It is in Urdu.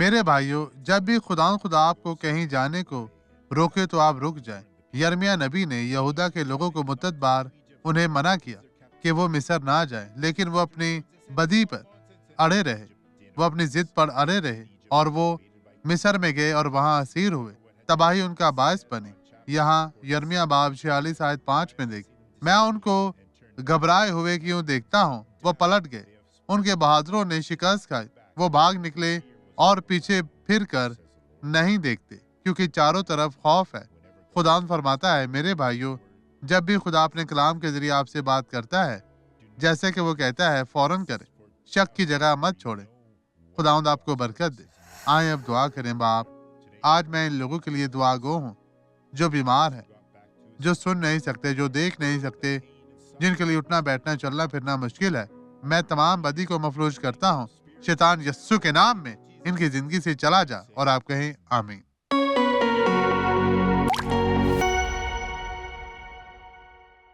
میرے بھائیوں، جب بھی خدا آپ کو کہیں جانے کو روکے تو آپ رک جائیں۔ یرمیہ نبی نے یہودا کے لوگوں کو مدت بار انہیں منع کیا کہ وہ مصر نہ جائیں، لیکن وہ اپنی بدی پر اڑے رہے، وہ اپنی ضد پر اڑے رہے اور وہ مصر میں گئے اور وہاں اسیر ہوئے، تباہی ان کا باعث بنی۔ یہاں یرمیہ باب 46 آیت 5 میں دیکھ، میں ان کو گھبرائے ہوئے کیوں دیکھتا ہوں، وہ پلٹ گئے، ان کے بہادروں نے شکست کھائی، وہ بھاگ نکلے اور پیچھے پھر کر نہیں دیکھتے، کیونکہ چاروں طرف خوف ہے۔ خداوند فرماتا ہے، میرے بھائیوں، جب بھی خدا اپنے کلام کے ذریعے آپ سے بات کرتا ہے، جیسے کہ وہ کہتا ہے، فوراً کرے، شک کی جگہ مت چھوڑے۔ خداوند آپ کو برکت دے۔ آئیں اب دعا کریں۔ باپ، آج میں ان لوگوں کے لیے دعا گو ہوں جو بیمار ہیں، جو سن نہیں سکتے، جو دیکھ نہیں سکتے، جن کے لیے اٹھنا بیٹھنا چلنا پھرنا مشکل ہے۔ میں تمام بدی کو مفلوج کرتا ہوں، شیطان یسوع کے نام میں ان کی زندگی سے چلا جا، اور آپ کہیں آمین۔